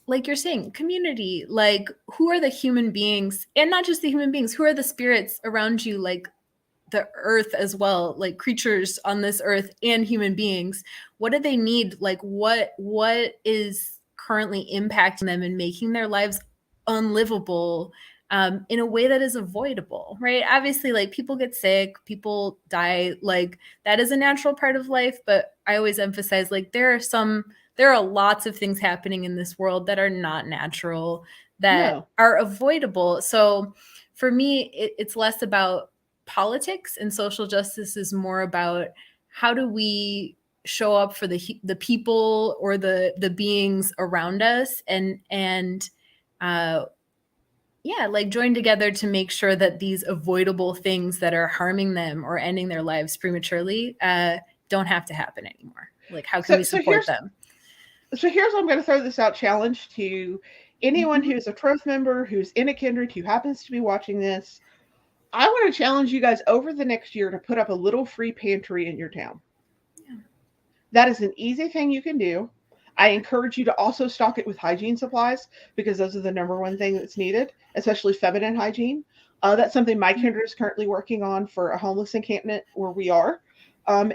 like you're saying, community. Like, who are the human beings, and not just the human beings, who are the spirits around you, like the earth as well, like creatures on this earth and human beings. What do they need? Like, what is currently impacting them and making their lives unlivable in a way that is avoidable, right? Obviously, like, people get sick, people die, like that is a natural part of life. But I always emphasize, like, there are some There are lots of things happening in this world that are not natural, that No. are avoidable. So for me, it's less about politics, and social justice is more about how do we show up for the people or the beings around us, and yeah, like join together to make sure that these avoidable things that are harming them or ending their lives prematurely don't have to happen anymore. Like, how can we support them? So here's I'm going to throw this out challenge to anyone who's a Troth member, who's in a kindred, who happens to be watching this. I want to challenge you guys over the next year to put up a little free pantry in your town. Yeah. That is an easy thing you can do. I encourage you to also stock it with hygiene supplies, because those are the number one thing that's needed, especially feminine hygiene. That's something my kindred is currently working on for a homeless encampment where we are,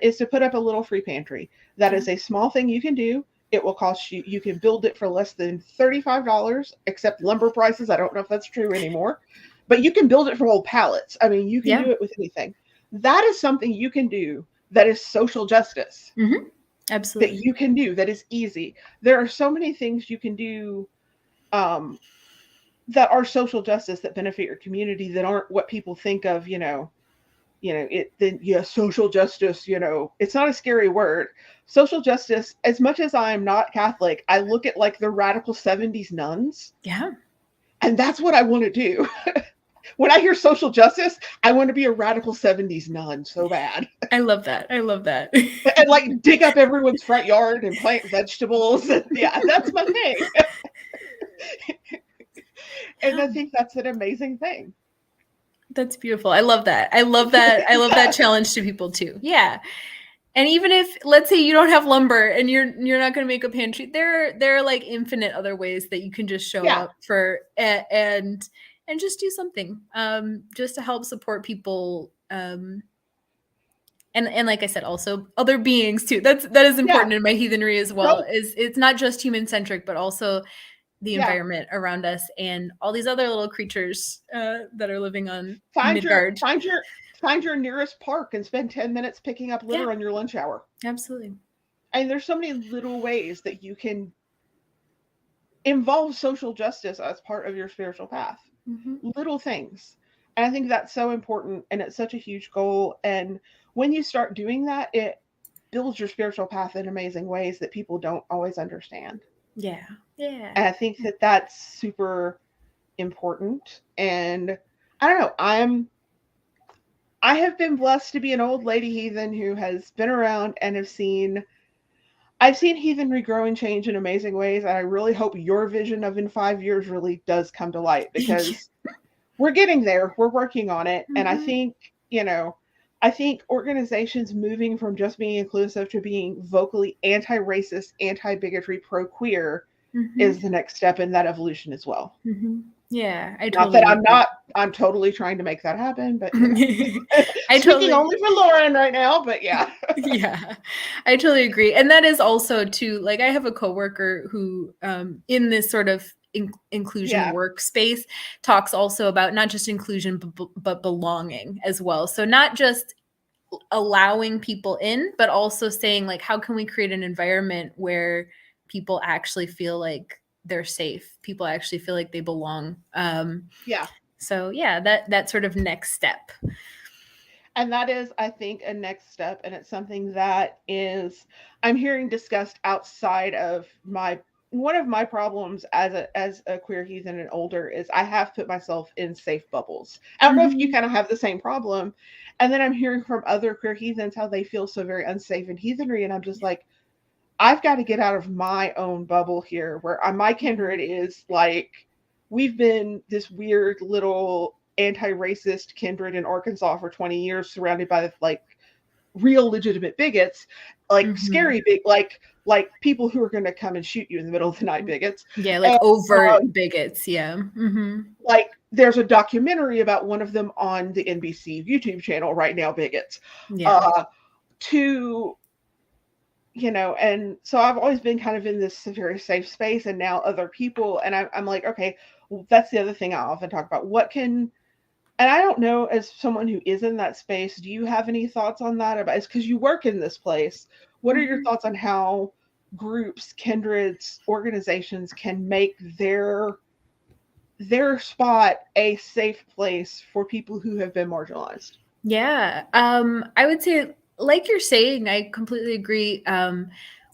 is to put up a little free pantry. That is a small thing you can do. It will cost you, you can build it for less than $35, except lumber prices. I don't know if that's true anymore, but you can build it for whole pallets. I mean, you can do it with anything. That is something you can do that is social justice. Mm-hmm. Absolutely. That you can do, that is easy. There are so many things you can do that are social justice that benefit your community, that aren't what people think of, social justice, it's not a scary word. Social justice, as much as I'm not Catholic, I look at like the radical 70s nuns. Yeah. And that's what I want to do. When I hear social justice, I want to be a radical 70s nun so bad. I love that. And like dig up everyone's front yard and plant vegetables. Yeah, that's my thing. And I think that's an amazing thing. That's beautiful. I love that. I love that challenge to people too. Yeah. And even if, let's say, you don't have lumber and you're not going to make a pantry, there are like infinite other ways that you can just show up for and just do something just to help support people. And like I said, also other beings too. That is important in my heathenry as well. It's not just human centric, but also the environment around us and all these other little creatures that are living on Midgard. Find your nearest park and spend 10 minutes picking up litter on your lunch hour. Absolutely. And there's so many little ways that you can involve social justice as part of your spiritual path. Mm-hmm. Little things. And I think that's so important, and it's such a huge goal. And when you start doing that, it builds your spiritual path in amazing ways that people don't always understand. Yeah. Yeah. And I think that that's super important. And I don't know, I have been blessed to be an old lady heathen who has been around and I've seen heathenry grow and change in amazing ways. And I really hope your vision of in 5 years really does come to light, because we're getting there. We're working on it. Mm-hmm. And I think organizations moving from just being inclusive to being vocally anti-racist, anti-bigotry, pro-queer is the next step in that evolution as well. Mm-hmm. Yeah, I'm totally trying to make that happen, but I speaking only for Lauren right now, but yeah. Yeah, I totally agree. And that is also too, like, I have a coworker who in this sort of inclusion workspace talks also about not just inclusion, but belonging as well. So not just allowing people in, but also saying, like, how can we create an environment where people actually feel like they're safe, people actually feel like they belong. So that sort of next step. And that is, I think, a next step. And it's something that I'm hearing discussed outside of one of my problems as a queer heathen and older is I have put myself in safe bubbles. I don't know if you kind of have the same problem. And then I'm hearing from other queer heathens how they feel so very unsafe in heathenry. And I'm just like, I've got to get out of my own bubble here, where my kindred is like, we've been this weird little anti-racist kindred in Arkansas for 20 years, surrounded by like real legitimate bigots, like scary big, like people who are going to come and shoot you in the middle of the night bigots. Yeah, like overt bigots. Yeah. Mm-hmm. Like there's a documentary about one of them on the NBC YouTube channel right now, bigots. Yeah. And so I've always been kind of in this very safe space, and now other people, and I'm like, okay, well, that's the other thing I often talk about. And I don't know, as someone who is in that space, do you have any thoughts on that? It's because you work in this place. What are your thoughts on how groups, kindreds, organizations can make their spot a safe place for people who have been marginalized. Yeah. I would say, like you're saying, I completely agree.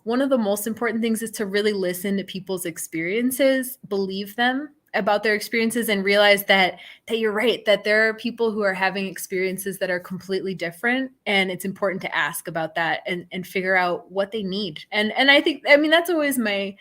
One of the most important things is to really listen to people's experiences, believe them about their experiences, and realize that you're right, that there are people who are having experiences that are completely different, and it's important to ask about that and figure out what they need. And I think, I mean, that's always my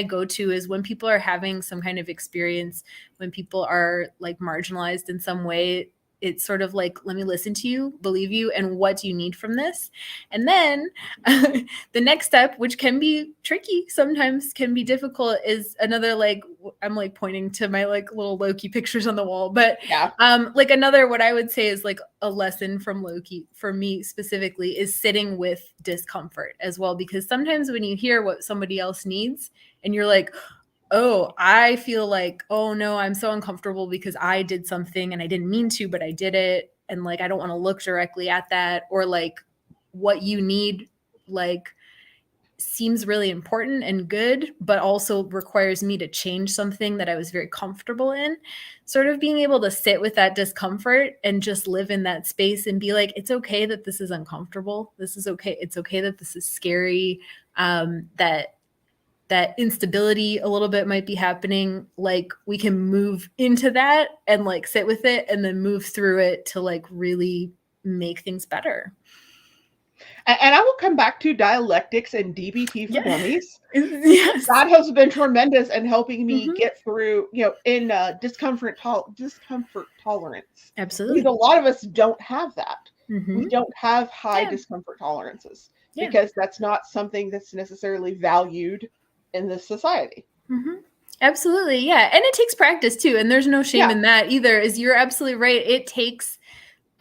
go-to, is when people are having some kind of experience, when people are like marginalized in some way, it's sort of like, let me listen to you, believe you, and what do you need from this? And then the next step, which can be tricky, sometimes can be difficult, is another, like, I'm like pointing to my like little Loki pictures on the wall, but Yeah. like another, what I would say is like a lesson from Loki for me specifically, is sitting with discomfort as well. Because sometimes when you hear what somebody else needs and you're like, oh, I feel like, oh no, I'm so uncomfortable because I did something and I didn't mean to, but I did it. And like, I don't want to look directly at that. Or like, what you need, like, seems really important and good, but also requires me to change something that I was very comfortable in. Sort of being able to sit with that discomfort and just live in that space and be like, it's okay that this is uncomfortable. This is okay. It's okay that this is scary. That instability a little bit might be happening. Like, we can move into that and like sit with it and then move through it to like really make things better. And I will come back to dialectics and DBT for dummies. Yes. That has been tremendous in helping me get through, in discomfort tolerance. Absolutely. Because a lot of us don't have that. Mm-hmm. We don't have high discomfort tolerances because that's not something that's necessarily valued in this society. Mm-hmm. Absolutely. Yeah. And it takes practice too. And there's no shame in that either. Is you're absolutely right. It takes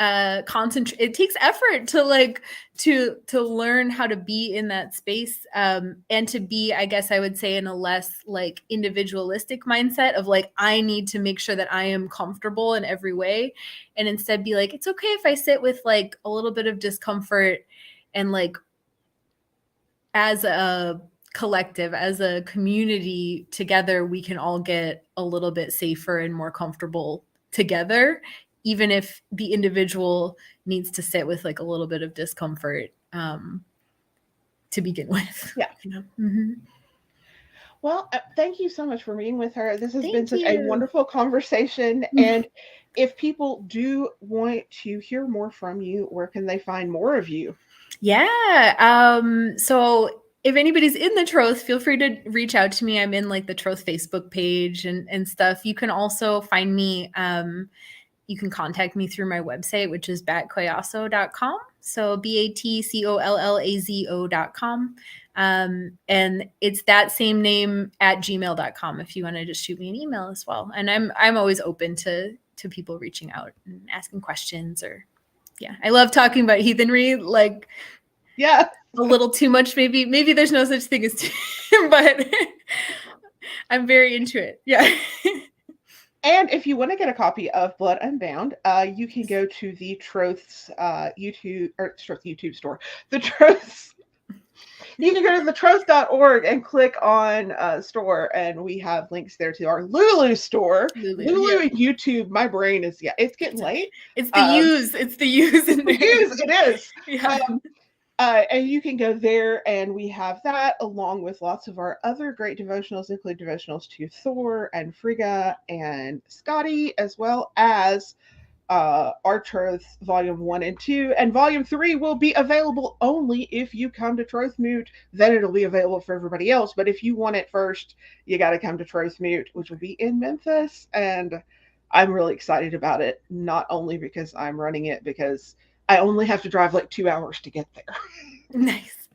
it takes effort to like to learn how to be in that space, and to be, I guess I would say, in a less like individualistic mindset of like, I need to make sure that I am comfortable in every way, and instead be like, it's okay if I sit with like a little bit of discomfort, and like, as a collective, as a community together, we can all get a little bit safer and more comfortable together, even if the individual needs to sit with like a little bit of discomfort to begin with. Yeah. Mm-hmm. Well, thank you so much for meeting with her. This has been such a wonderful conversation. And if people do want to hear more from you, where can they find more of you? Yeah. So if anybody's in the Troth, feel free to reach out to me. I'm in like the Troth Facebook page and stuff. You can also find me. You can contact me through my website, which is batcollazo.com. So BATCOLLAZO.com. And it's that same name at gmail.com if you want to just shoot me an email as well. And I'm always open to people reaching out and asking questions, or I love talking about heathenry, like a little too much, maybe there's no such thing as but I'm very into it. Yeah. And if you want to get a copy of Blood Unbound, you can go to the Troth's YouTube store. The Troth's. You can go to thetroth.org and click on store, and we have links there to our Lulu store. Lulu and YouTube. My brain is it's getting late. It's the use. It's the use in there. It is. Yeah. And you can go there, and we have that along with lots of our other great devotionals, including devotionals to Thor and Frigga and Scotty, as well as our Troth Volume 1 and 2. And Volume 3 will be available only if you come to Troth Moot. Then it'll be available for everybody else. But if you want it first, you got to come to Troth Moot, which will be in Memphis. And I'm really excited about it, not only because I'm running it, because I only have to drive like 2 hours to get there. Nice.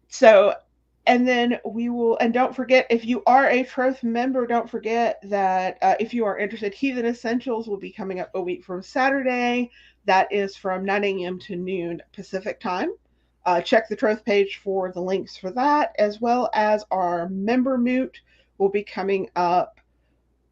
So, and then we will, and don't forget, if you are a Troth member, don't forget that if you are interested, Heathen Essentials will be coming up a week from Saturday. That is from 9 a.m. to noon Pacific time. Check the Troth page for the links for that, as well as our member moot will be coming up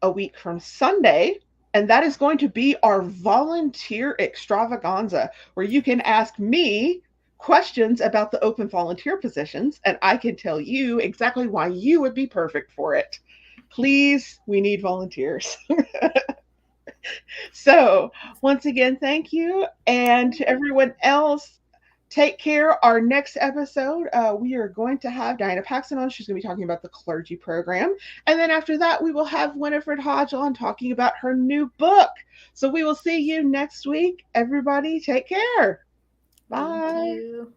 a week from Sunday. And that is going to be our volunteer extravaganza, where you can ask me questions about the open volunteer positions, and I can tell you exactly why you would be perfect for it. Please, we need volunteers. So, once again, thank you. And to everyone else, take care. Our next episode, we are going to have Diana Paxson on. She's going to be talking about the clergy program. And then after that, we will have Winifred Hodge on talking about her new book. So we will see you next week. Everybody, take care. Bye. Thank you.